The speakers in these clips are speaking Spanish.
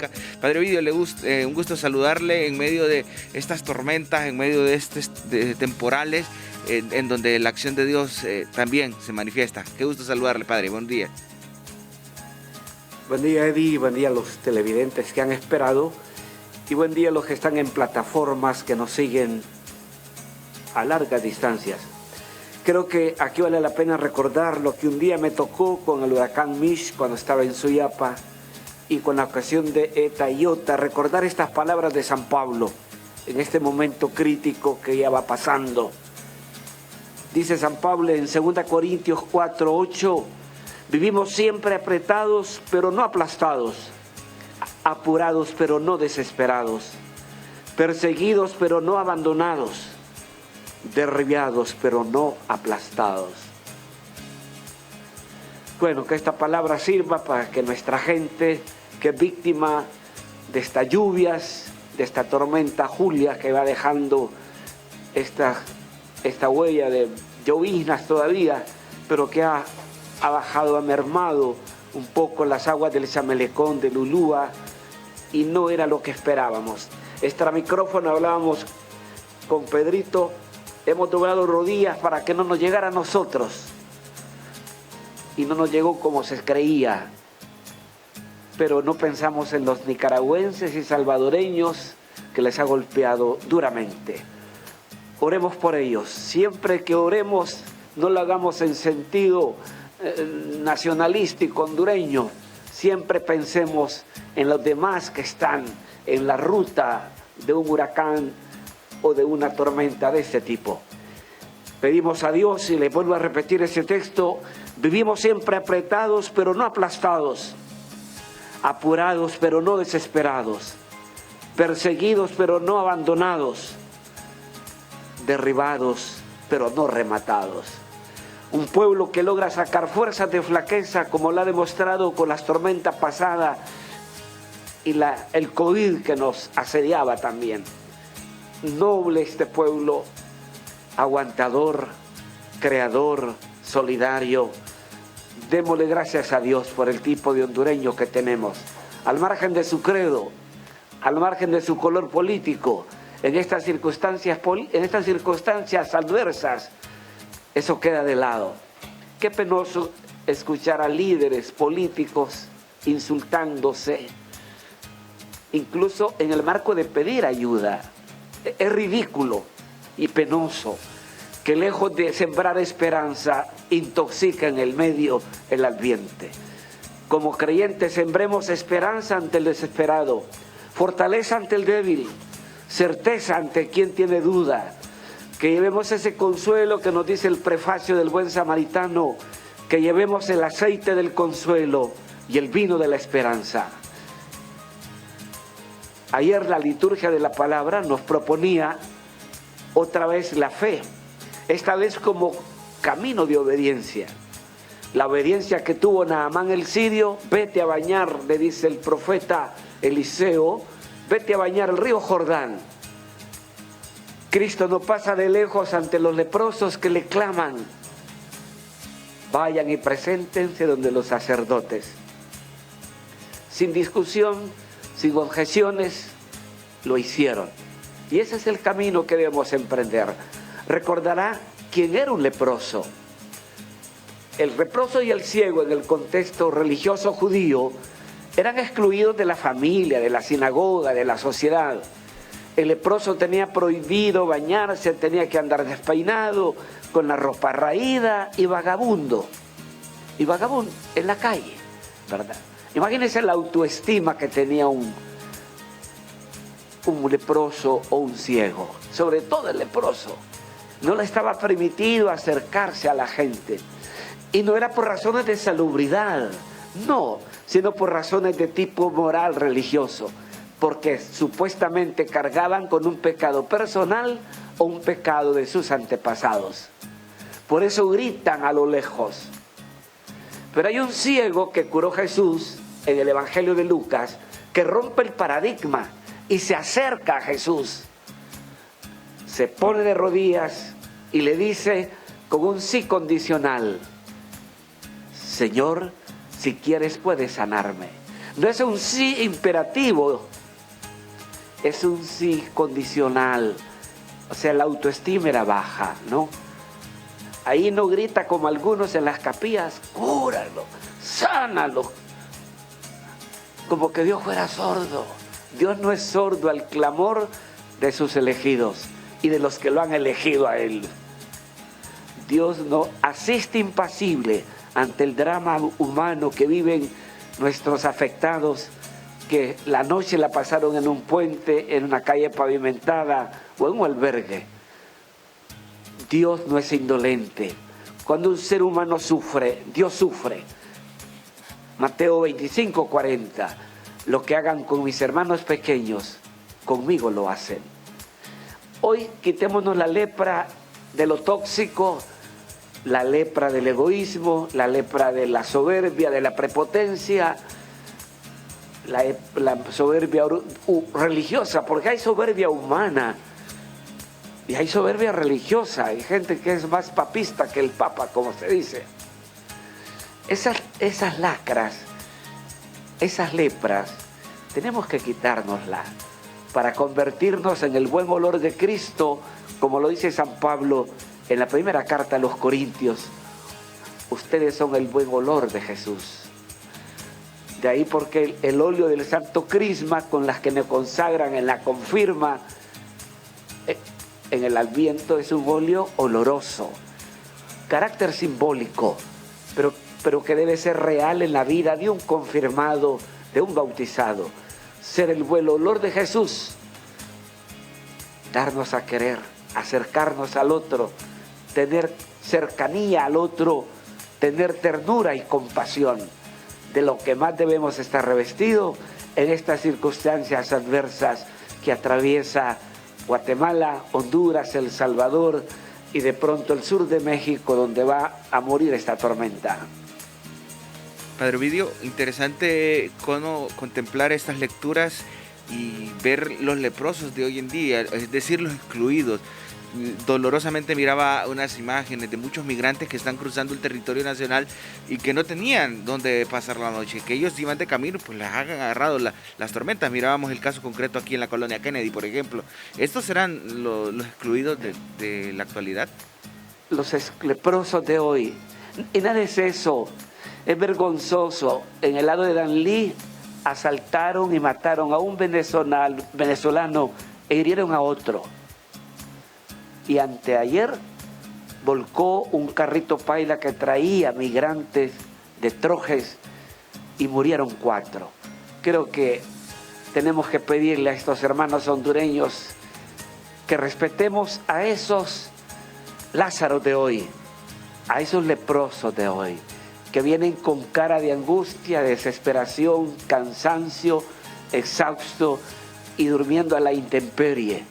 Centroamérica. Padre Ovidio, un gusto saludarle en medio de estas tormentas, en medio de de temporales, en donde la acción de Dios también se manifiesta. Qué gusto saludarle, Padre. Buen día. Buen día, Eddie. Buen día a los televidentes que han esperado. Y buen día a los que están en plataformas que nos siguen a largas distancias. Creo que aquí vale la pena recordar lo que un día me tocó con el huracán Mish cuando estaba en Suyapa y con la ocasión de Eta y Iota, recordar estas palabras de San Pablo en este momento crítico que ya va pasando. Dice San Pablo en 2 Corintios 4:8, vivimos siempre apretados pero no aplastados, apurados pero no desesperados, perseguidos pero no abandonados, derribados pero no aplastados. Bueno, que esta palabra sirva para que nuestra gente que es víctima de estas lluvias, de esta tormenta Julia que va dejando esta huella de lloviznas todavía, pero que ha bajado, ha mermado un poco las aguas del Chamelecón, del Ulúa, y no era lo que esperábamos. Extra micrófono hablábamos con Pedrito, hemos doblado rodillas para que no nos llegara a nosotros, y no nos llegó como se creía, pero no pensamos en los nicaragüenses y salvadoreños que les ha golpeado duramente. Oremos por ellos. Siempre que oremos, no lo hagamos en sentido nacionalístico hondureño. Siempre pensemos en los demás que están en la ruta de un huracán o de una tormenta de este tipo. Pedimos a Dios, y le vuelvo a repetir ese texto, vivimos siempre apretados pero no aplastados, apurados pero no desesperados, perseguidos pero no abandonados, derribados pero no rematados. Un pueblo que logra sacar fuerzas de flaqueza como lo ha demostrado con las tormentas pasadas y el COVID que nos asediaba también. Noble este pueblo, aguantador, creador, solidario. Démosle gracias a Dios por el tipo de hondureño que tenemos, al margen de su credo, al margen de su color político. En estas circunstancias adversas, eso queda de lado. Qué penoso escuchar a líderes políticos insultándose, incluso en el marco de pedir ayuda. Es ridículo y penoso que lejos de sembrar esperanza, intoxica en el medio el ambiente. Como creyentes, sembremos esperanza ante el desesperado, fortaleza ante el débil, certeza ante quien tiene duda. Que llevemos ese consuelo que nos dice el prefacio del buen samaritano, que llevemos el aceite del consuelo y el vino de la esperanza. Ayer la liturgia de la palabra nos proponía otra vez la fe, esta vez como camino de obediencia. La obediencia que tuvo Naamán el sirio: vete a bañar, le dice el profeta Eliseo, vete a bañar el río Jordán. Cristo no pasa de lejos ante los leprosos que le claman: vayan y preséntense donde los sacerdotes. Sin discusión, sin objeciones, lo hicieron. Y ese es el camino que debemos emprender. Recordará quién era un leproso. El leproso y el ciego en el contexto religioso judío eran excluidos de la familia, de la sinagoga, de la sociedad. El leproso tenía prohibido bañarse, tenía que andar despeinado, con la ropa raída y vagabundo. Y vagabundo en la calle, ¿verdad? Imagínense la autoestima que tenía un leproso o un ciego, sobre todo el leproso. No le estaba permitido acercarse a la gente. Y no era por razones de salubridad, no, sino por razones de tipo moral religioso, porque supuestamente cargaban con un pecado personal o un pecado de sus antepasados. Por eso gritan a lo lejos. Pero hay un ciego que curó Jesús en el Evangelio de Lucas, que rompe el paradigma y se acerca a Jesús. Se pone de rodillas y le dice con un sí condicional: Señor, si quieres puedes sanarme. No es un sí imperativo, es un sí condicional. O sea, la autoestima era baja, ¿no? Ahí no grita como algunos en las capillas, cúralo, sánalo. Como que Dios fuera sordo. Dios no es sordo al clamor de sus elegidos y de los que lo han elegido a Él. Dios no asiste impasible ante el drama humano que viven nuestros afectados, que la noche la pasaron en un puente, en una calle pavimentada o en un albergue. Dios no es indolente. Cuando un ser humano sufre, Dios sufre. Mateo 25:40. Lo que hagan con mis hermanos pequeños, conmigo lo hacen. Hoy quitémonos la lepra de lo tóxico, la lepra del egoísmo, la lepra de la soberbia, de la prepotencia, la soberbia religiosa, porque hay soberbia humana y hay soberbia religiosa. Hay gente que es más papista que el Papa, como se dice. Esas lacras, esas lepras, tenemos que quitárnoslas para convertirnos en el buen olor de Cristo, como lo dice San Pablo en la primera carta a los Corintios. Ustedes son el buen olor de Jesús. De ahí porque el óleo del Santo Crisma, con las que me consagran en la confirma, en el Adviento, es un óleo oloroso, carácter simbólico, pero que debe ser real en la vida de un confirmado, de un bautizado. Ser el buen olor de Jesús, darnos a querer, acercarnos al otro, tener cercanía al otro, tener ternura y compasión. De lo que más debemos estar revestidos en estas circunstancias adversas que atraviesa Guatemala, Honduras, El Salvador y de pronto el sur de México, donde va a morir esta tormenta. Padre Ovidio, interesante cómo contemplar estas lecturas y ver los leprosos de hoy en día, es decir, los excluidos. Dolorosamente miraba unas imágenes de muchos migrantes que están cruzando el territorio nacional y que no tenían dónde pasar la noche, que ellos iban de camino, pues les han agarrado las tormentas. Mirábamos el caso concreto aquí en la colonia Kennedy, por ejemplo. ¿Estos serán los excluidos de la actualidad? Los leprosos de hoy. Y nada es eso. Es vergonzoso. En el lado de Danlí asaltaron y mataron a un venezolano e hirieron a otro. Y anteayer volcó un carrito paila que traía migrantes de Trojes y murieron 4. Creo que tenemos que pedirle a estos hermanos hondureños que respetemos a esos Lázaros de hoy, a esos leprosos de hoy, que vienen con cara de angustia, desesperación, cansancio, exhausto y durmiendo a la intemperie.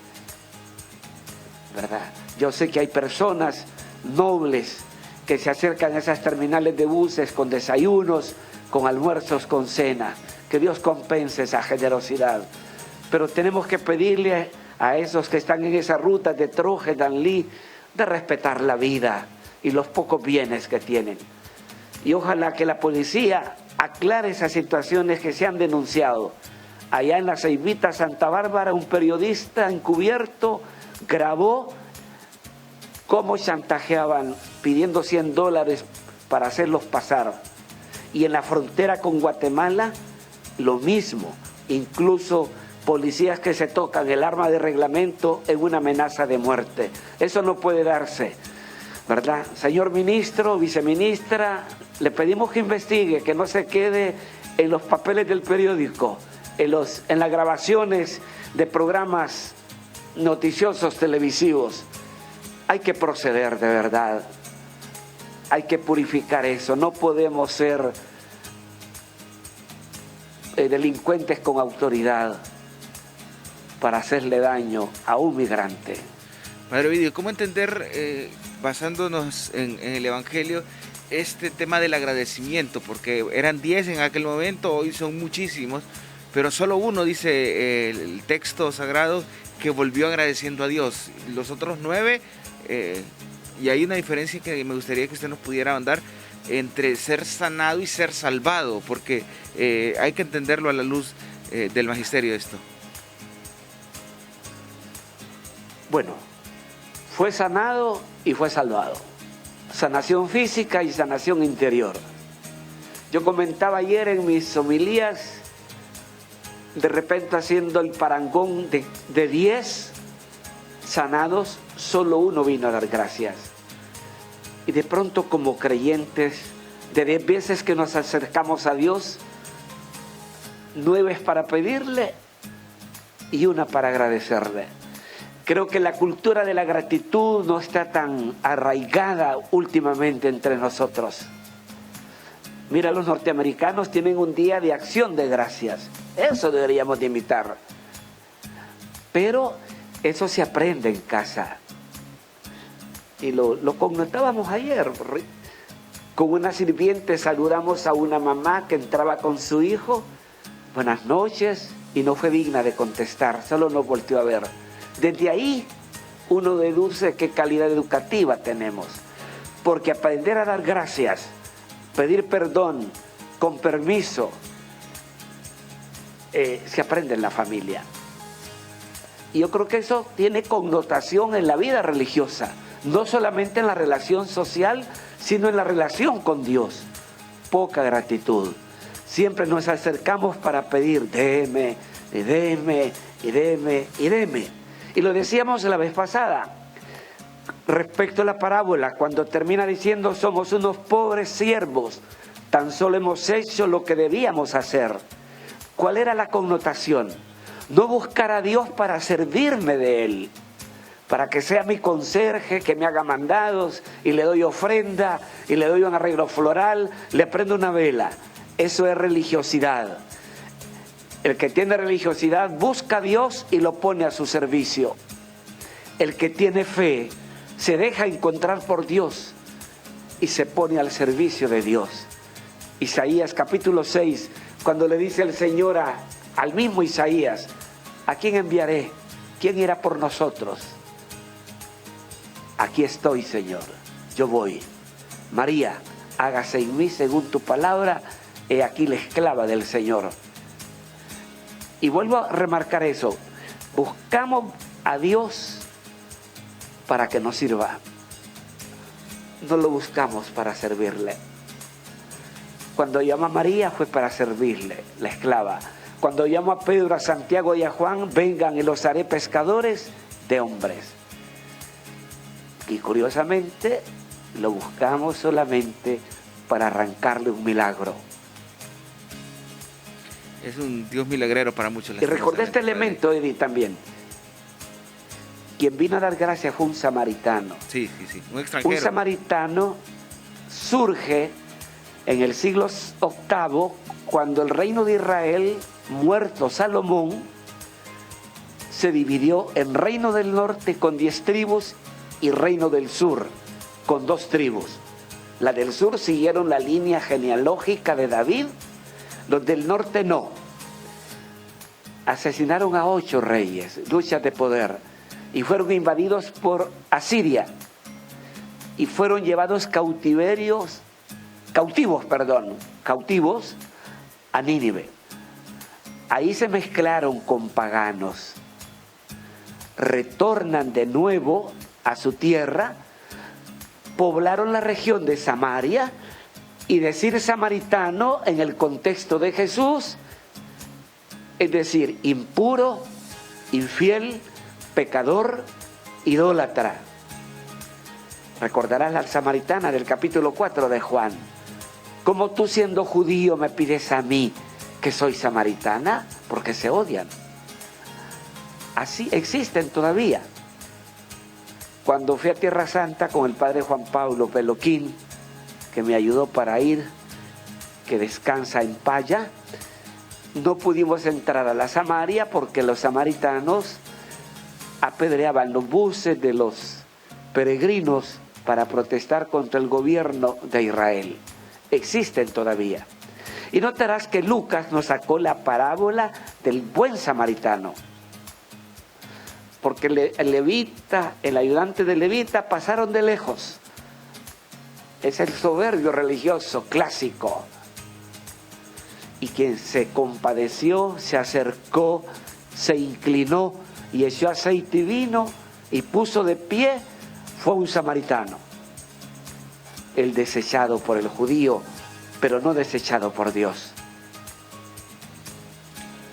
¿Verdad? Yo sé que hay personas nobles que se acercan a esas terminales de buses con desayunos, con almuerzos, con cena. Que Dios compense esa generosidad. Pero tenemos que pedirle a esos que están en esa ruta de Troje, Danlí, de respetar la vida y los pocos bienes que tienen. Y ojalá que la policía aclare esas situaciones que se han denunciado. Allá en la Ceibita, Santa Bárbara, un periodista encubierto grabó cómo chantajeaban pidiendo $100 para hacerlos pasar. Y en la frontera con Guatemala, lo mismo. Incluso policías que se tocan el arma de reglamento en una amenaza de muerte. Eso no puede darse, ¿verdad? Señor ministro, viceministra, le pedimos que investigue, que no se quede en los papeles del periódico, en las grabaciones de programas noticiosos televisivos. Hay que proceder de verdad, hay que purificar eso. No podemos ser delincuentes con autoridad para hacerle daño a un migrante. Padre Ovidio, ¿cómo entender, basándonos en el Evangelio, este tema del agradecimiento? Porque eran 10 en aquel momento, hoy son muchísimos, pero solo uno, dice el texto sagrado, que volvió agradeciendo a Dios. Los otros 9, y hay una diferencia que me gustaría que usted nos pudiera ahondar, entre ser sanado y ser salvado? Porque hay que entenderlo a la luz del magisterio esto. Bueno, fue sanado y fue salvado. Sanación física y sanación interior. Yo comentaba ayer en mis homilías, de repente haciendo el parangón de 10 sanados, solo uno vino a dar gracias. Y de pronto, como creyentes, de 10 veces que nos acercamos a Dios, 9 es para pedirle y 1 para agradecerle. Creo que la cultura de la gratitud no está tan arraigada últimamente entre nosotros. Mira, los norteamericanos tienen un día de acción de gracias. Eso deberíamos de imitar. Pero eso se aprende en casa. Y lo connotábamos ayer. Con una sirviente saludamos a una mamá que entraba con su hijo. Buenas noches. Y no fue digna de contestar, solo nos volteó a ver. Desde ahí uno deduce qué calidad educativa tenemos. Porque aprender a dar gracias, pedir perdón, con permiso, se aprende en la familia. Y yo creo que eso tiene connotación en la vida religiosa, no solamente en la relación social, sino en la relación con Dios. Poca gratitud. Siempre nos acercamos para pedir, deme, y deme, y deme, y deme. Y lo decíamos la vez pasada, respecto a la parábola, cuando termina diciendo, somos unos pobres siervos, tan solo hemos hecho lo que debíamos hacer. ¿Cuál era la connotación? No buscar a Dios para servirme de Él, para que sea mi conserje, que me haga mandados, y le doy ofrenda, y le doy un arreglo floral, le prendo una vela. Eso es religiosidad. El que tiene religiosidad busca a Dios y lo pone a su servicio. El que tiene fe se deja encontrar por Dios y se pone al servicio de Dios. Isaías capítulo 6, cuando le dice el Señor al mismo Isaías, ¿a quién enviaré? ¿Quién irá por nosotros? Aquí estoy, Señor, yo voy. María, hágase en mí según tu palabra, he aquí la esclava del Señor. Y vuelvo a remarcar eso, buscamos a Dios para que nos sirva, no lo buscamos para servirle. Cuando llama a María fue para servirle, la esclava. Cuando llamo a Pedro, a Santiago y a Juan, vengan y los haré pescadores de hombres. Y curiosamente lo buscamos solamente para arrancarle un milagro. Es un Dios milagrero para muchos. Y recordé este elemento, Eddie, también. Quien vino a dar gracias fue un samaritano. Sí, un extranjero. Un samaritano surge en el siglo VIII, cuando el reino de Israel, muerto Salomón, se dividió en reino del norte con 10 tribus y reino del sur con 2 tribus. La del sur siguieron la línea genealógica de David, los del norte no. Asesinaron a 8 reyes, luchas de poder, y fueron invadidos por Asiria y fueron llevados cautivos a Nínive. Ahí se mezclaron con paganos, retornan de nuevo a su tierra, poblaron la región de Samaria. Y decir samaritano en el contexto de Jesús, es decir, impuro, infiel, pecador, idólatra. Recordarás la samaritana del capítulo 4 de Juan. ¿Cómo tú, siendo judío, me pides a mí que soy samaritana? Porque se odian. Así existen todavía. Cuando fui a Tierra Santa con el padre Juan Pablo Peloquín, que me ayudó para ir, que descansa en Paya, no pudimos entrar a la Samaria porque los samaritanos apedreaban los buses de los peregrinos para protestar contra el gobierno de Israel. Existen todavía. Y notarás que Lucas nos sacó la parábola del buen samaritano, porque el levita, el ayudante del levita, pasaron de lejos. Es el soberbio religioso clásico. Y quien se compadeció, se acercó, se inclinó y echó aceite y vino y puso de pie, fue un samaritano. El desechado por el judío, pero no desechado por Dios.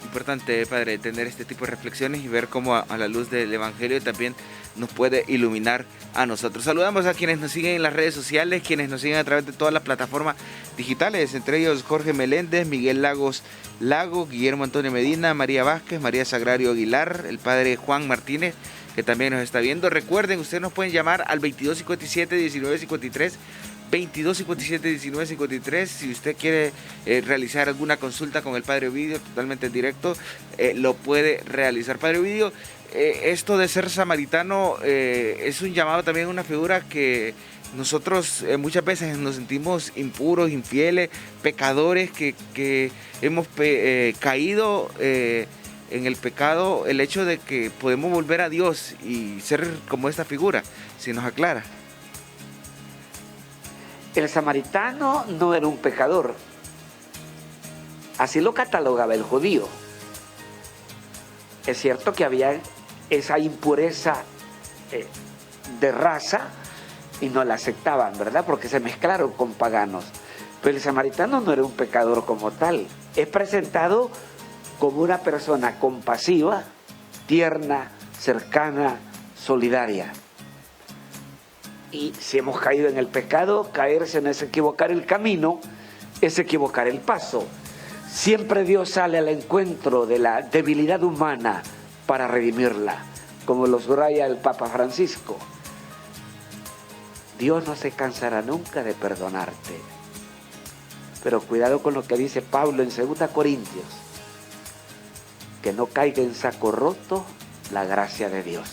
Importante, Padre, tener este tipo de reflexiones y ver cómo a la luz del Evangelio también nos puede iluminar a nosotros. Saludamos a quienes nos siguen en las redes sociales, quienes nos siguen a través de todas las plataformas digitales, entre ellos Jorge Meléndez, Miguel Lagos Lago, Guillermo Antonio Medina, María Vázquez, María Sagrario Aguilar, el Padre Juan Martínez, que también nos está viendo. Recuerden, ustedes nos pueden llamar al 2257-1953, 2257-1953. Si usted quiere realizar alguna consulta con el Padre Ovidio totalmente en directo, lo puede realizar. Padre Ovidio, esto de ser samaritano es un llamado también a una figura que nosotros muchas veces nos sentimos impuros, infieles, pecadores, que hemos caído en el pecado. El hecho de que podemos volver a Dios y ser como esta figura, si nos aclara. El samaritano no era un pecador, así lo catalogaba el judío. Es cierto que había esa impureza de raza y no la aceptaban, ¿verdad? Porque se mezclaron con paganos. Pero el samaritano no era un pecador como tal. Es presentado como una persona compasiva, tierna, cercana, solidaria. Y si hemos caído en el pecado, caerse no es equivocar el camino, es equivocar el paso. Siempre Dios sale al encuentro de la debilidad humana para redimirla, como lo subraya el Papa Francisco. Dios no se cansará nunca de perdonarte. Pero cuidado con lo que dice Pablo en 2 Corintios, que no caiga en saco roto la gracia de Dios.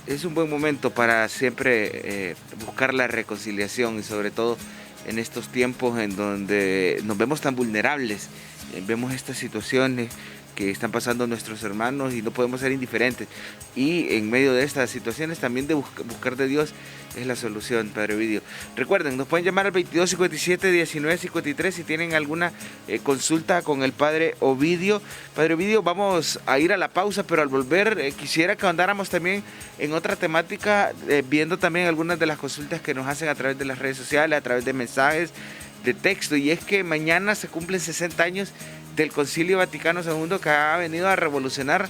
Es un buen momento para siempre buscar la reconciliación, y sobre todo en estos tiempos en donde nos vemos tan vulnerables, vemos estas situaciones que están pasando nuestros hermanos y no podemos ser indiferentes. Y en medio de estas situaciones también de buscar de Dios es la solución, Padre Ovidio. Recuerden, nos pueden llamar al 2257-1953 si tienen alguna consulta con el Padre Ovidio. Padre Ovidio, vamos a ir a la pausa, pero al volver quisiera que andáramos también en otra temática, viendo también algunas de las consultas que nos hacen a través de las redes sociales, a través de mensajes de texto. Y es que mañana se cumplen 60 años del Concilio Vaticano II, que ha venido a revolucionar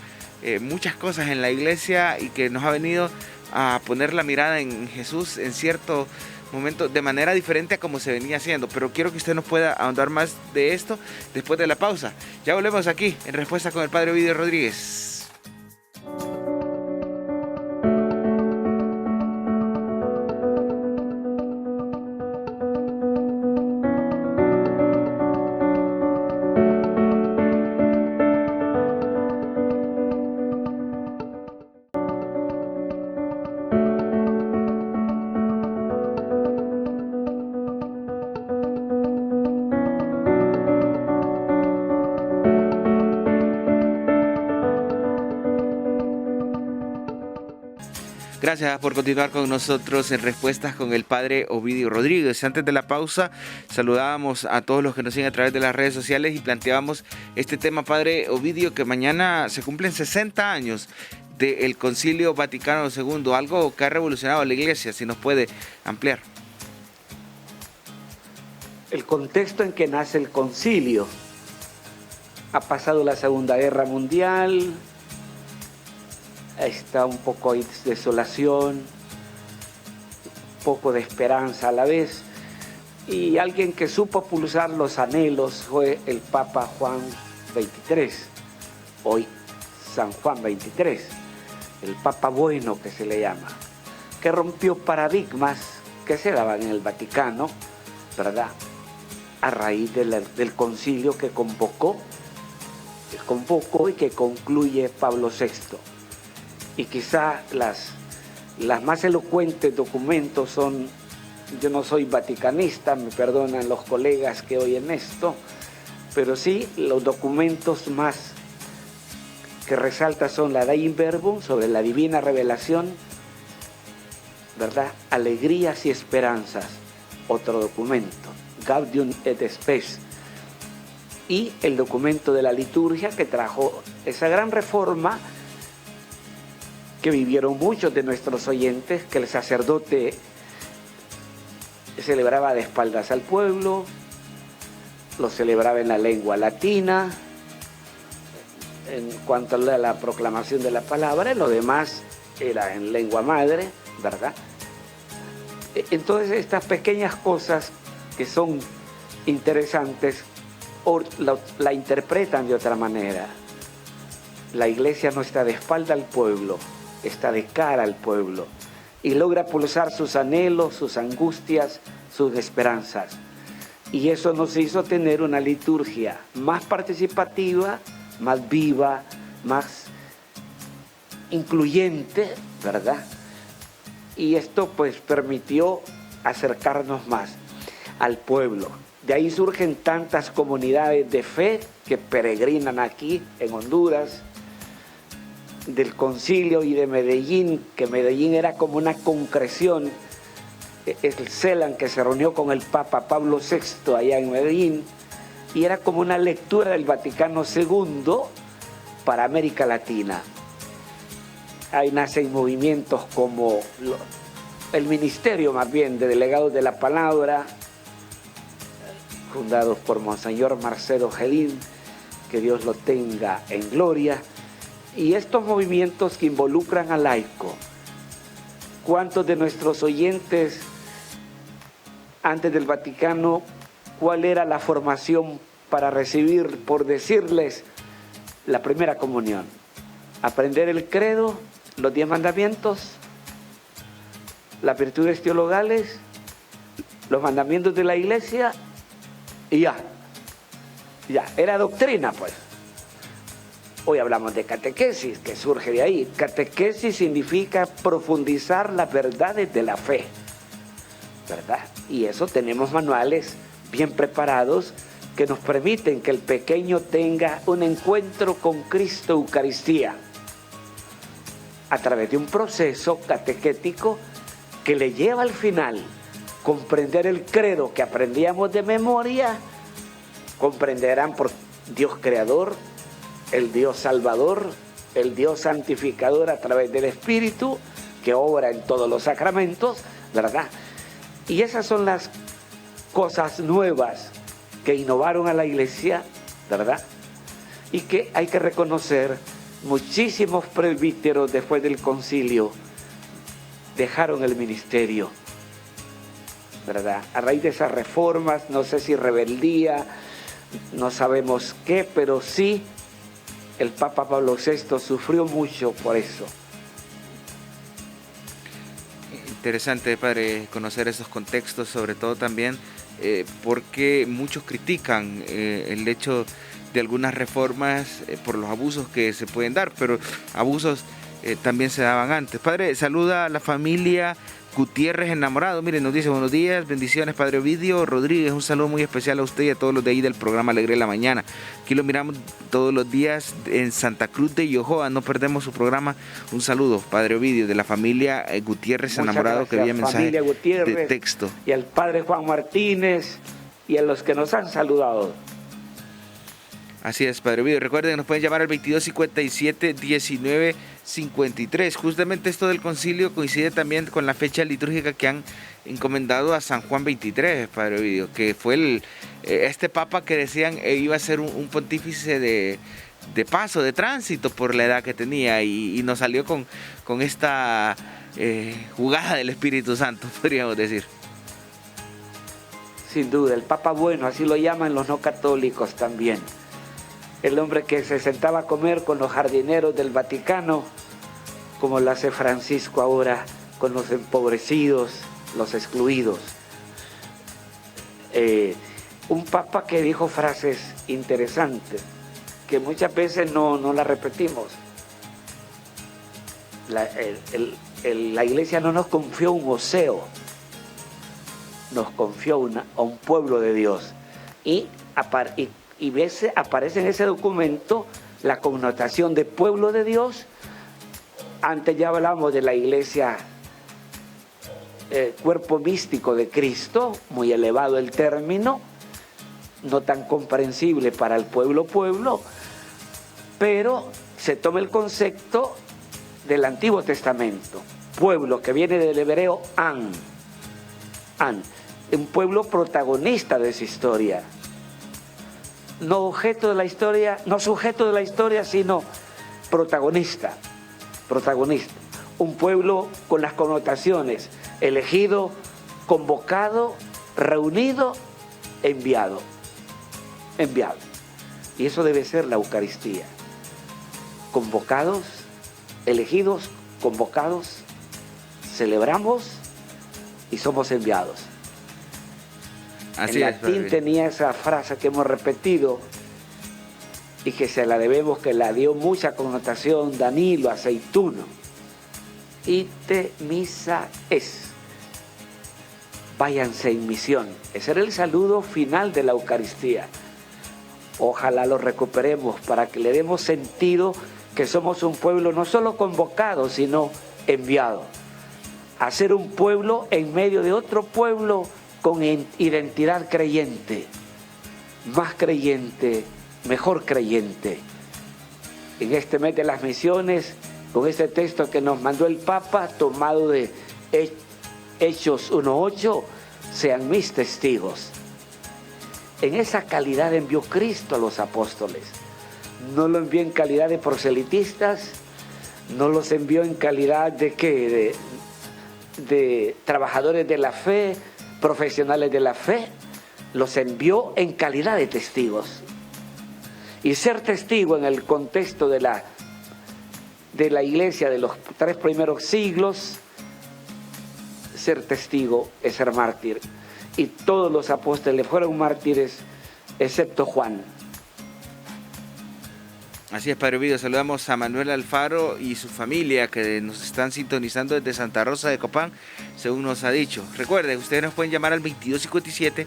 muchas cosas en la iglesia y que nos ha venido a poner la mirada en Jesús en cierto momento de manera diferente a como se venía haciendo. Pero quiero que usted nos pueda ahondar más de esto después de la pausa. Ya volvemos aquí en Respuesta con el Padre Ovidio Rodríguez. Gracias por continuar con nosotros en Respuestas con el Padre Ovidio Rodríguez. Antes de la pausa, saludábamos a todos los que nos siguen a través de las redes sociales y planteábamos este tema, Padre Ovidio, que mañana se cumplen 60 años del Concilio Vaticano II, algo que ha revolucionado a la Iglesia. Si nos puede ampliar. El contexto en que nace el concilio: ha pasado la Segunda Guerra Mundial, está un poco de desolación, un poco de esperanza a la vez, y alguien que supo pulsar los anhelos fue el Papa Juan XXIII, hoy San Juan XXIII, el Papa bueno que se le llama, que rompió paradigmas que se daban en el Vaticano, ¿verdad?, a raíz del concilio que convocó y que concluye Pablo VI. Y quizá las más elocuentes documentos son, yo no soy vaticanista, me perdonan los colegas que oyen esto, pero sí los documentos más que resalta son la Dei Verbum, sobre la divina revelación, ¿verdad? Alegrías y esperanzas, otro documento, Gaudium et Spes, y el documento de la liturgia que trajo esa gran reforma que vivieron muchos de nuestros oyentes, que el sacerdote celebraba de espaldas al pueblo, lo celebraba en la lengua latina, en cuanto a la proclamación de la palabra, y lo demás era en lengua madre, ¿verdad? Entonces estas pequeñas cosas que son interesantes la interpretan de otra manera. La iglesia no está de espalda al pueblo, está de cara al pueblo y logra pulsar sus anhelos, sus angustias, sus esperanzas. Y eso nos hizo tener una liturgia más participativa, más viva, más incluyente, ¿verdad? Y esto pues permitió acercarnos más al pueblo. De ahí surgen tantas comunidades de fe que peregrinan aquí en Honduras, del concilio y de Medellín, que Medellín era como una concreción, el CELAN que se reunió con el Papa Pablo VI allá en Medellín, y era como una lectura del Vaticano II para América Latina. Ahí nacen movimientos como el ministerio más bien de delegados de la palabra, fundados por Monseñor Marcelo Gelín, que Dios lo tenga en gloria, y estos movimientos que involucran al laico. ¿Cuántos de nuestros oyentes antes del Vaticano, cuál era la formación para recibir, por decirles, la primera comunión? Aprender el credo, los 10 mandamientos, las virtudes teologales, los mandamientos de la iglesia, y ya, era doctrina pues. Hoy hablamos de catequesis, que surge de ahí. Catequesis significa profundizar las verdades de la fe, ¿verdad? Y eso tenemos manuales bien preparados que nos permiten que el pequeño tenga un encuentro con Cristo Eucaristía a través de un proceso catequético que le lleva al final comprender el credo que aprendíamos de memoria. Comprenderán por Dios creador, el Dios salvador, el Dios santificador a través del Espíritu que obra en todos los sacramentos, ¿verdad? Y esas son las cosas nuevas que innovaron a la iglesia, ¿verdad? Y que hay que reconocer, muchísimos presbíteros después del concilio dejaron el ministerio, ¿verdad? A raíz de esas reformas, no sé si rebeldía, no sabemos qué, pero sí el Papa Pablo VI sufrió mucho por eso. Interesante, padre, conocer esos contextos, sobre todo también porque muchos critican el hecho de algunas reformas por los abusos que se pueden dar, pero abusos también se daban antes. Padre, saluda a la familia Gutiérrez Enamorado. Miren, nos dice buenos días, bendiciones, Padre Ovidio Rodríguez, un saludo muy especial a usted y a todos los de ahí del programa Alegre de la Mañana. Aquí lo miramos todos los días en Santa Cruz de Yojoa, no perdemos su programa. Un saludo, Padre Ovidio, de la familia Gutiérrez. Muchas Enamorado, gracias, que había mensaje de texto. Y al Padre Juan Martínez y a los que nos han saludado. Así es, Padre Ovidio. Recuerden que nos pueden llamar al 2257-1953. Justamente esto del concilio coincide también con la fecha litúrgica que han encomendado a San Juan 23, Padre Ovidio, que fue este papa que decían iba a ser un pontífice de paso, de tránsito por la edad que tenía, y nos salió con esta jugada del Espíritu Santo, podríamos decir. Sin duda, el Papa bueno, así lo llaman los no católicos también. El hombre que se sentaba a comer con los jardineros del Vaticano, como lo hace Francisco ahora con los empobrecidos, los excluidos. Un papa que dijo frases interesantes, que muchas veces no las repetimos. La iglesia no nos confió un museo, nos confió a un pueblo de Dios. Y aparece en ese documento la connotación de pueblo de Dios. Antes ya hablamos de la iglesia cuerpo místico de Cristo, muy elevado el término, no tan comprensible para el pueblo, pero se toma el concepto del Antiguo Testamento, pueblo, que viene del hebreo an, un pueblo protagonista de esa historia, no objeto de la historia, no sujeto de la historia, sino protagonista, un pueblo con las connotaciones: elegido, convocado, reunido, enviado. Y eso debe ser la Eucaristía: convocados, elegidos, convocados, celebramos y somos enviados. Así en latín tenía esa frase que hemos repetido y que se la debemos, que la dio mucha connotación Danilo Aceituno: ite missa es, váyanse en misión. Ese era el saludo final de la Eucaristía. Ojalá lo recuperemos para que le demos sentido que somos un pueblo no solo convocado, sino enviado a ser un pueblo en medio de otro pueblo con identidad creyente, más creyente, mejor creyente. En este mes de las misiones, con este texto que nos mandó el Papa, tomado de Hechos 1:8, sean mis testigos. En esa calidad envió Cristo a los apóstoles. No lo envió en calidad de proselitistas, no los envió en calidad de trabajadores de la fe, profesionales de la fe, los envió en calidad de testigos. Y ser testigo en el contexto de la iglesia de los 3 primeros siglos, ser testigo es ser mártir. Y todos los apóstoles fueron mártires, excepto Juan. Así es, Padre Ovidio. Saludamos a Manuel Alfaro y su familia que nos están sintonizando desde Santa Rosa de Copán, según nos ha dicho. Recuerden, ustedes nos pueden llamar al 2257-1953,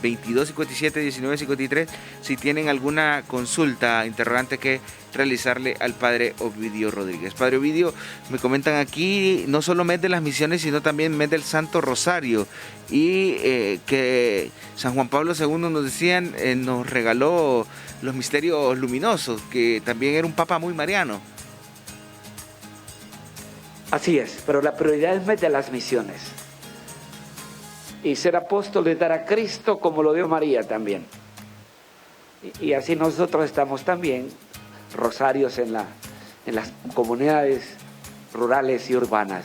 2257-1953, si tienen alguna consulta, interrogante que realizarle al Padre Ovidio Rodríguez. Padre Ovidio, me comentan aquí, no solo mes de las misiones, sino también mes del Santo Rosario, y que San Juan Pablo II nos decían, nos regaló los misterios luminosos, que también era un papa muy mariano. Así es, pero la prioridad es mes de las misiones. Y ser apóstol es dar a Cristo como lo dio María también. Y así nosotros estamos también rosarios en las comunidades rurales y urbanas.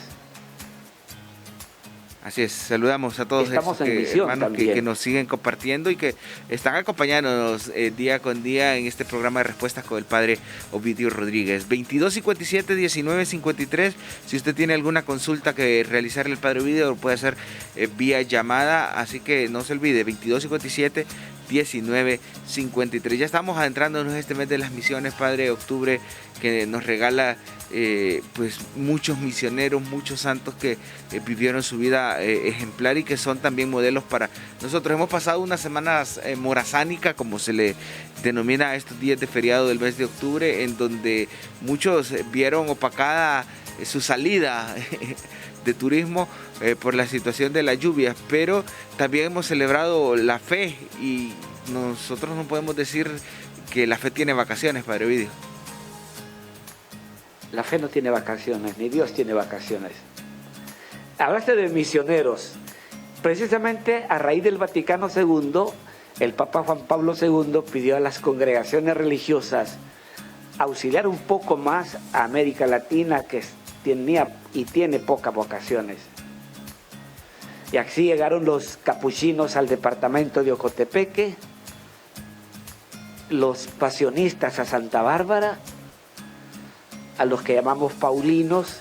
Así es, saludamos a todos estos hermanos que nos siguen compartiendo y que están acompañándonos día con día en este programa de respuestas con el Padre Ovidio Rodríguez. 2257-1953, si usted tiene alguna consulta que realizarle al Padre Ovidio, lo puede hacer vía llamada, así que no se olvide, 2257-1953. Ya estamos adentrándonos en este mes de las misiones, Padre, octubre, que nos regala pues muchos misioneros, muchos santos que vivieron su vida ejemplar y que son también modelos para nosotros. Hemos pasado unas semanas morazánicas, como se le denomina a estos días de feriado del mes de octubre, en donde muchos vieron opacada su salida de turismo por la situación de las lluvias, pero también hemos celebrado la fe y nosotros no podemos decir que la fe tiene vacaciones, Padre Ovidio. La fe no tiene vacaciones, ni Dios tiene vacaciones. Hablaste de misioneros. Precisamente a raíz del Vaticano II, el Papa Juan Pablo II pidió a las congregaciones religiosas auxiliar un poco más a América Latina, que tenía y tiene pocas vocaciones. Y así llegaron los capuchinos al departamento de Ocotepeque, los pasionistas a Santa Bárbara, a los que llamamos paulinos,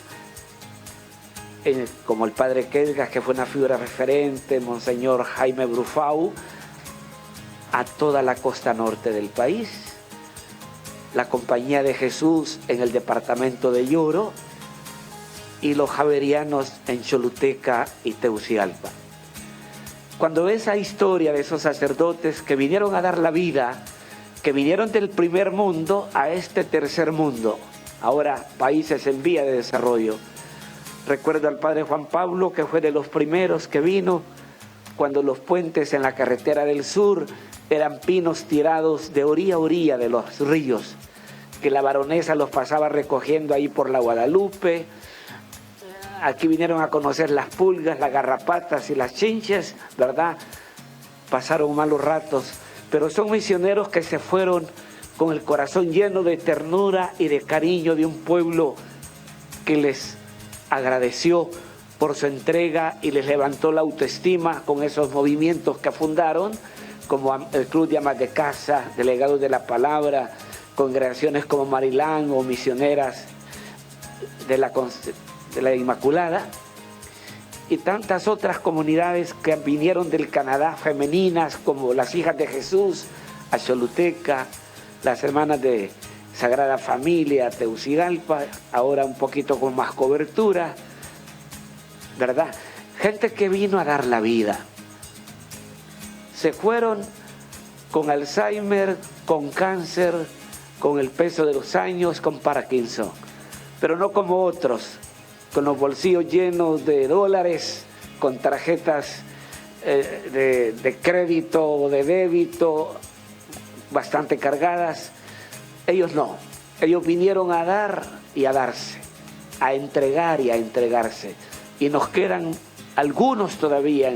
como el padre Kelgas, que fue una figura referente, Monseñor Jaime Brufau, a toda la costa norte del país, la Compañía de Jesús en el departamento de Lloro y los javerianos en Choluteca y Tegucigalpa. Cuando ves esa historia de esos sacerdotes que vinieron a dar la vida, que vinieron del primer mundo a este tercer mundo, ahora países en vía de desarrollo, Recuerdo al padre Juan Pablo, que fue de los primeros que vino cuando los puentes en la carretera del sur eran pinos tirados de orilla a orilla de los ríos, que la baronesa los pasaba recogiendo ahí por la Guadalupe. Aquí vinieron a conocer las pulgas, las garrapatas y las chinches, ¿verdad? Pasaron malos ratos, pero son misioneros que se fueron con el corazón lleno de ternura y de cariño de un pueblo que les agradeció por su entrega y les levantó la autoestima con esos movimientos que fundaron, como el Club de Amas de Casa, Delegados de la Palabra, congregaciones como Marilán o Misioneras de la Inmaculada, y tantas otras comunidades que vinieron del Canadá, femeninas como las Hijas de Jesús, Axoluteca, las Hermanas de Sagrada Familia, Teucigalpa, ahora un poquito con más cobertura, ¿verdad? Gente que vino a dar la vida. Se fueron con Alzheimer, con cáncer, con el peso de los años, con Parkinson, pero no como otros, con los bolsillos llenos de dólares, con tarjetas de crédito o de débito bastante cargadas. Ellos no, ellos vinieron a dar y a darse, a entregar y a entregarse. Y nos quedan algunos todavía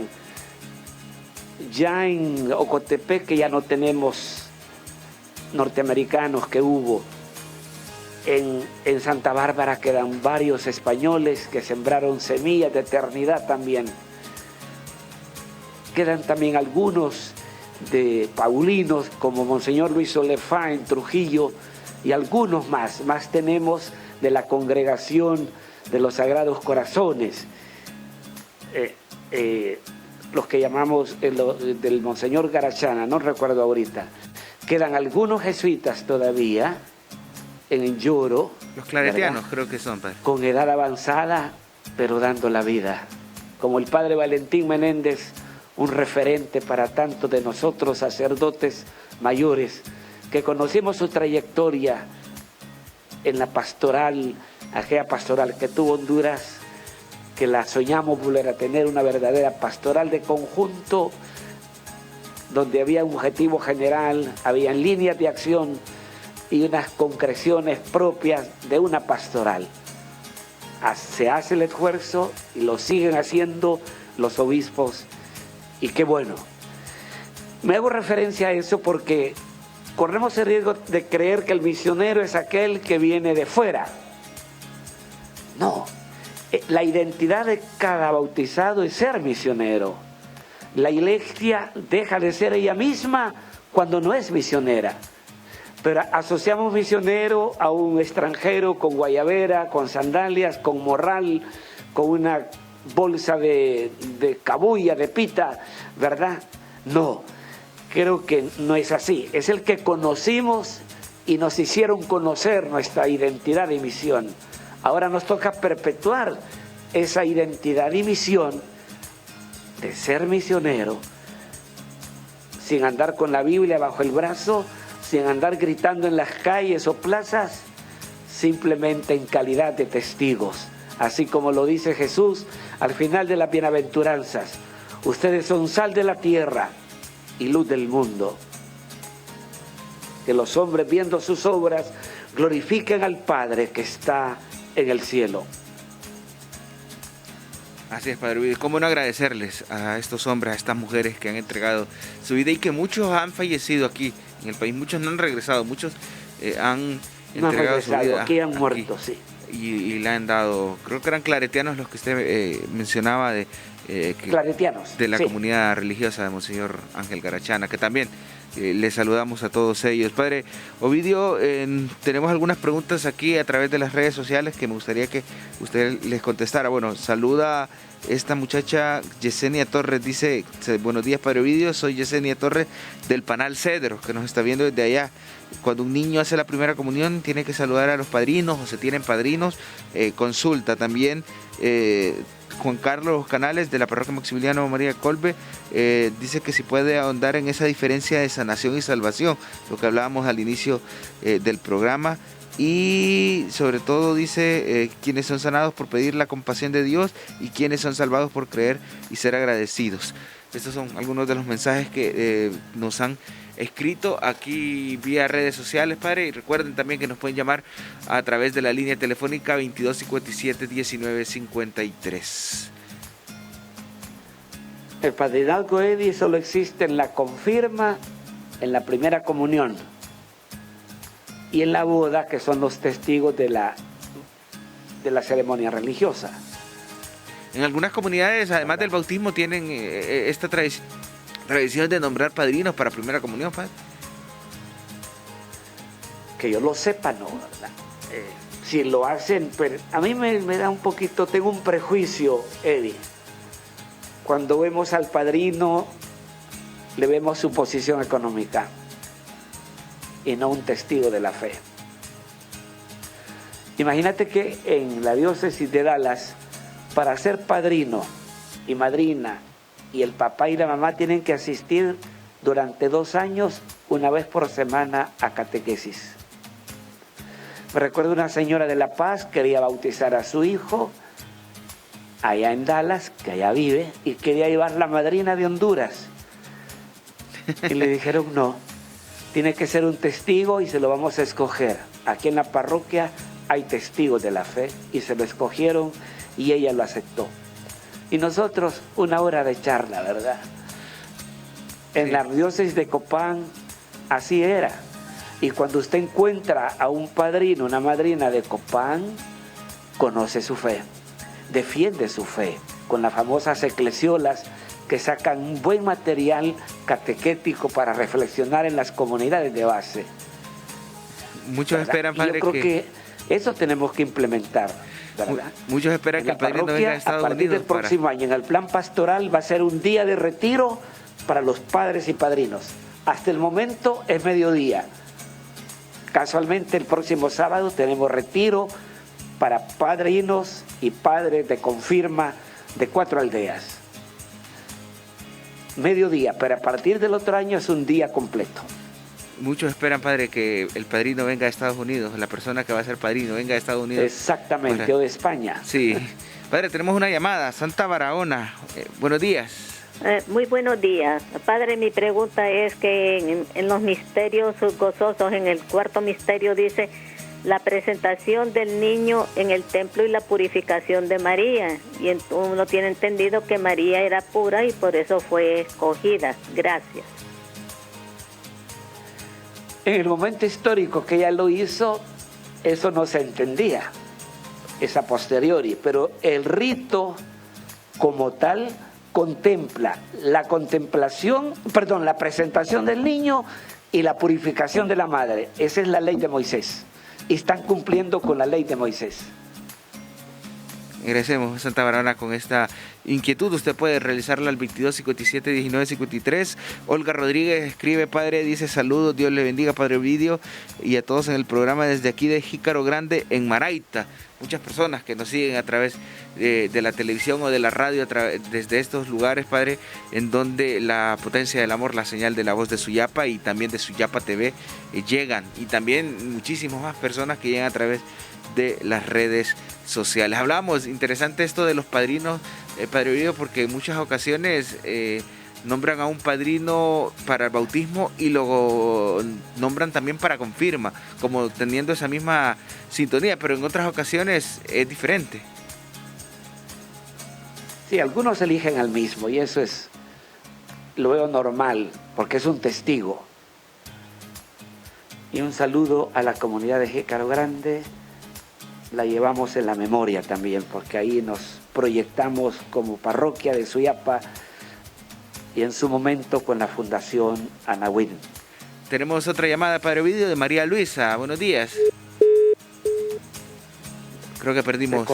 ya en Ocotepec, que ya no tenemos norteamericanos que hubo. En Santa Bárbara quedan varios españoles que sembraron semillas de eternidad también. Quedan también algunos de paulinos como Monseñor Luis Olefá en Trujillo y algunos más tenemos de la congregación de los Sagrados Corazones, los que llamamos del Monseñor Garachana, no recuerdo ahorita. Quedan algunos jesuitas todavía en Lloro. Los claretianos, ¿verdad? Creo que son, padre. Con edad avanzada, pero dando la vida. Como el padre Valentín Menéndez, un referente para tantos de nosotros sacerdotes mayores que conocimos su trayectoria en la pastoral, aquella pastoral que tuvo Honduras, que la soñamos volver a tener, una verdadera pastoral de conjunto, donde había un objetivo general, había líneas de acción y unas concreciones propias de una pastoral. Se hace el esfuerzo y lo siguen haciendo los obispos, y qué bueno. Me hago referencia a eso porque corremos el riesgo de creer que el misionero es aquel que viene de fuera. No, la identidad de cada bautizado es ser misionero. La iglesia deja de ser ella misma cuando no es misionera. Pero asociamos misionero a un extranjero con guayabera, con sandalias, con morral, con una bolsa de cabuya, de pita, ¿verdad? No, creo que no es así. Es el que conocimos y nos hicieron conocer nuestra identidad y misión. Ahora nos toca perpetuar esa identidad y misión de ser misionero, sin andar con la Biblia bajo el brazo, sin andar gritando en las calles o plazas, simplemente en calidad de testigos. Así como lo dice Jesús al final de las bienaventuranzas: ustedes son sal de la tierra y luz del mundo. Que los hombres, viendo sus obras, glorifiquen al Padre que está en el cielo. Así es, Padre Ovidio. ¿Cómo no agradecerles a estos hombres, a estas mujeres que han entregado su vida y que muchos han fallecido aquí en el país? Muchos no han regresado, muchos han entregado su vida. Aquí han muerto, sí. Y le han dado, creo que eran claretianos los que usted mencionaba, claretianos, de la sí, comunidad religiosa de Monseñor Ángel Garachana, que también les saludamos a todos ellos. Padre Ovidio, tenemos algunas preguntas aquí a través de las redes sociales que me gustaría que usted les contestara. Bueno, saluda esta muchacha Yesenia Torres, dice: buenos días, Padre Ovidio, soy Yesenia Torres del Panal Cedro, que nos está viendo desde allá. Cuando un niño hace la primera comunión tiene que saludar a los padrinos, o se tienen padrinos, consulta también. Juan Carlos Canales, de la parroquia Maximiliano María Colbe, dice que si puede ahondar en esa diferencia de sanación y salvación, lo que hablábamos al inicio del programa. y sobre todo dice quienes son sanados por pedir la compasión de Dios y quienes son salvados por creer y ser agradecidos. Estos son algunos de los mensajes que nos han escrito aquí vía redes sociales, padre, y recuerden también que nos pueden llamar a través de la línea telefónica 2257-1953. El padrinazgo, Eddie, solo existe en la confirma, en la primera comunión y en la boda, que son los testigos de la ceremonia religiosa. En algunas comunidades, además del bautismo, tienen esta tradición de nombrar padrinos para primera comunión, padre. Que yo lo sepa, no, ¿verdad? Si lo hacen, pero a mí me da un poquito, tengo un prejuicio, Eddie. Cuando vemos al padrino, le vemos su posición económica y no un testigo de la fe. Imagínate que en la diócesis de Dallas, para ser padrino y madrina, y el papá y la mamá tienen que asistir durante 2 años, una vez por semana, a catequesis. Me recuerdo una señora de La Paz, quería bautizar a su hijo, allá en Dallas, que allá vive, y quería llevar la madrina de Honduras. Y le dijeron no, tiene que ser un testigo y se lo vamos a escoger. Aquí en la parroquia hay testigos de la fe y se lo escogieron y ella lo aceptó. Y nosotros 1 hora de charla, ¿verdad? En la diócesis de Copán así era. Y cuando usted encuentra a un padrino, una madrina de Copán, conoce su fe, defiende su fe, con las famosas eclesiolas que sacan un buen material catequético para reflexionar en las comunidades de base. Muchos esperan, padre, yo creo que eso tenemos que implementar, ¿verdad? Muchos esperan que el padrino venga a Estados Unidos. A partir del próximo año, en el plan pastoral, va a ser un día de retiro para los padres y padrinos. Hasta el momento es mediodía. Casualmente el próximo sábado tenemos retiro para padrinos y padres de confirma de 4 aldeas. Mediodía, pero a partir del otro año es un día completo. Muchos esperan, padre, que el padrino venga a Estados Unidos, la persona que va a ser padrino venga a Estados Unidos. Exactamente, o de España. Sí. Padre, tenemos una llamada, Santa Barahona. Buenos días. Muy buenos días. Padre, mi pregunta es que en los misterios gozosos, en el 4.º misterio dice la presentación del niño en el templo y la purificación de María. Y uno tiene entendido que María era pura y por eso fue escogida. Gracias. En el momento histórico que ella lo hizo, eso no se entendía, es a posteriori, pero el rito como tal contempla la presentación del niño y la purificación de la madre. Esa es la ley de Moisés. Y están cumpliendo con la ley de Moisés. Agradecemos, Santa Barahona, con esta inquietud. Usted puede realizarla al 2257-1953. Olga Rodríguez escribe, padre, dice saludos, Dios le bendiga, padre Ovidio, y a todos en el programa desde aquí de Jícaro Grande, en Maraita. Muchas personas que nos siguen a través de la televisión o de la radio, desde estos lugares, padre, en donde la potencia del amor, la señal de la voz de Suyapa y también de Suyapa TV llegan. Y también muchísimas más personas que llegan a través de las redes sociales. Hablamos, interesante esto de los padrinos, padre Ovidio, porque en muchas ocasiones nombran a un padrino para el bautismo y lo nombran también para confirma, como teniendo esa misma sintonía, pero en otras ocasiones es diferente. Sí, algunos eligen al mismo y eso lo veo normal, porque es un testigo. Y un saludo a la comunidad de Jícaro Grande. La llevamos en la memoria también, porque ahí nos proyectamos como parroquia de Suyapa y en su momento con la Fundación Anahuín. Tenemos otra llamada, padre Ovidio, de María Luisa. Buenos días. Creo que perdimos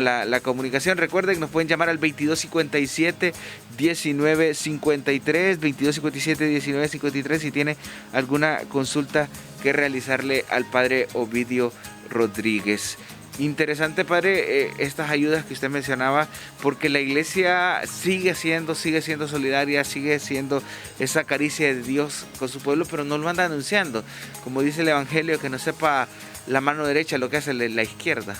la comunicación. Recuerden, nos pueden llamar al 2257-1953, 2257-1953, si tiene alguna consulta que realizarle al padre Ovidio Rodríguez. Interesante, padre, estas ayudas que usted mencionaba, porque la iglesia sigue siendo solidaria, sigue siendo esa caricia de Dios con su pueblo, pero no lo anda anunciando. Como dice el Evangelio, que no sepa la mano derecha lo que hace la izquierda.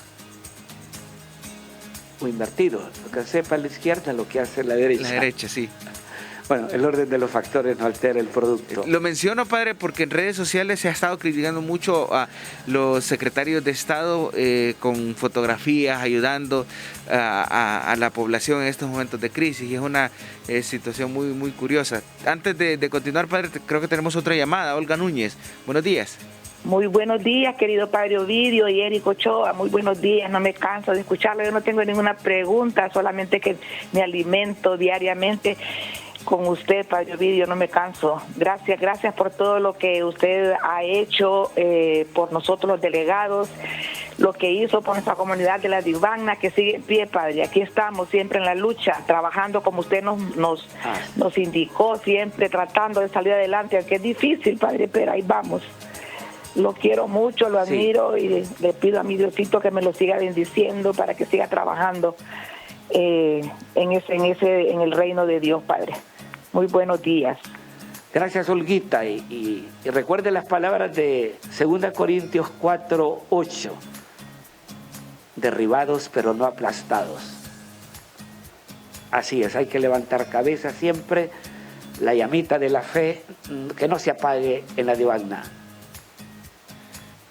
O invertido, lo que sepa la izquierda lo que hace la derecha. La derecha, sí. Bueno, el orden de los factores no altera el producto. Lo menciono, padre, porque en redes sociales se ha estado criticando mucho a los secretarios de Estado con fotografías ayudando a la población en estos momentos de crisis, y es una situación muy, muy curiosa. Antes de continuar, padre, creo que tenemos otra llamada. Olga Núñez, buenos días. Muy buenos días, querido padre Ovidio y Eric Ochoa. Muy buenos días, no me canso de escucharlo. Yo no tengo ninguna pregunta, solamente que me alimento diariamente con usted, padre Ovidio, no me canso. Gracias por todo lo que usted ha hecho por nosotros los delegados, lo que hizo por nuestra comunidad de la Divagna, que sigue en pie, padre. Aquí estamos siempre en la lucha, trabajando como usted nos indicó, siempre tratando de salir adelante, aunque es difícil, padre, pero ahí vamos. Lo quiero mucho, lo admiro, y le pido a mi Diosito que me lo siga bendiciendo para que siga trabajando en el reino de Dios, padre. Muy buenos días. Gracias, Olguita, y recuerde las palabras de 2 Corintios 4:8. Derribados pero no aplastados. Así es, hay que levantar cabeza siempre, la llamita de la fe, que no se apague en la Divagna.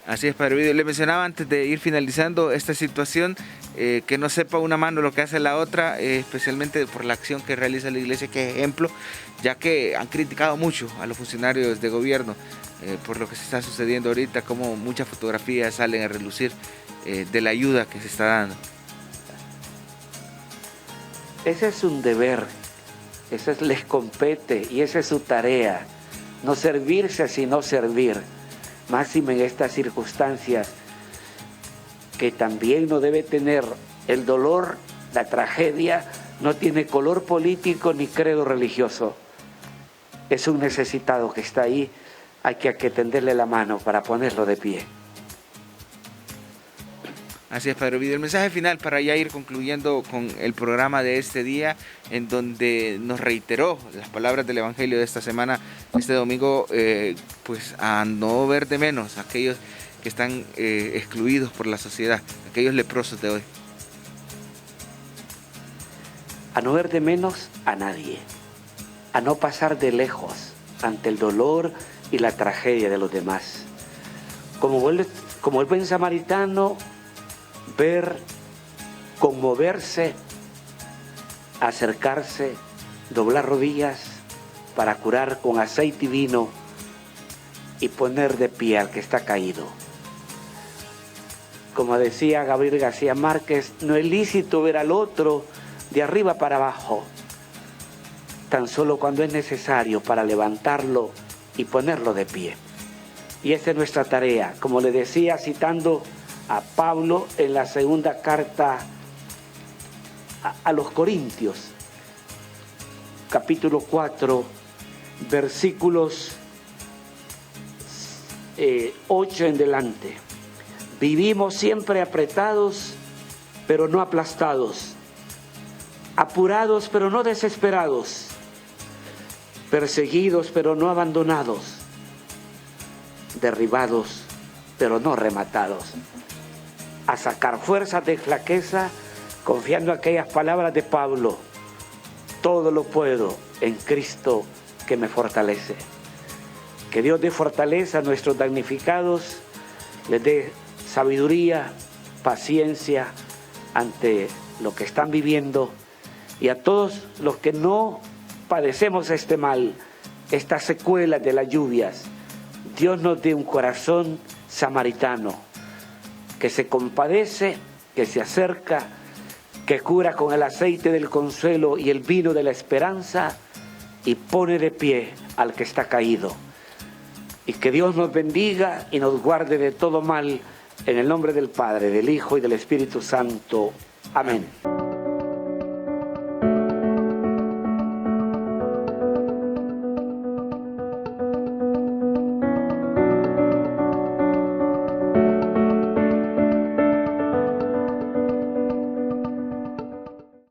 Así es, padre Ovidio. Le mencionaba antes de ir finalizando esta situación, que no sepa una mano lo que hace la otra, especialmente por la acción que realiza la iglesia, que es ejemplo, ya que han criticado mucho a los funcionarios de gobierno por lo que se está sucediendo ahorita, como muchas fotografías salen a relucir de la ayuda que se está dando. Ese es un deber, eso les compete y esa es su tarea, no servirse sino servir. Máxime en estas circunstancias, que también no debe tener el dolor, la tragedia, no tiene color político ni credo religioso. Es un necesitado que está ahí, hay que tenderle la mano para ponerlo de pie. Así es, padre Ovidio. El mensaje final para ya ir concluyendo con el programa de este día, en donde nos reiteró las palabras del Evangelio de esta semana, este domingo, pues a no ver de menos a aquellos que están excluidos por la sociedad, aquellos leprosos de hoy. A no ver de menos a nadie, a no pasar de lejos ante el dolor y la tragedia de los demás. Como el buen samaritano, ver, conmoverse, acercarse, doblar rodillas para curar con aceite y vino y poner de pie al que está caído. Como decía Gabriel García Márquez, no es lícito ver al otro de arriba para abajo, tan solo cuando es necesario para levantarlo y ponerlo de pie. Y esa es nuestra tarea, como le decía, citando a Pablo en la segunda carta a los Corintios, capítulo 4, versículos 8 en delante. Vivimos siempre apretados, pero no aplastados, apurados, pero no desesperados, perseguidos, pero no abandonados, derribados, pero no rematados. A sacar fuerzas de flaqueza, confiando en aquellas palabras de Pablo: todo lo puedo en Cristo que me fortalece. Que Dios dé fortaleza a nuestros damnificados, les dé sabiduría, paciencia ante lo que están viviendo, y a todos los que no padecemos este mal, estas secuelas de las lluvias, Dios nos dé un corazón samaritano, que se compadece, que se acerca, que cura con el aceite del consuelo y el vino de la esperanza, y pone de pie al que está caído. Y que Dios nos bendiga y nos guarde de todo mal, en el nombre del Padre, del Hijo y del Espíritu Santo. Amén.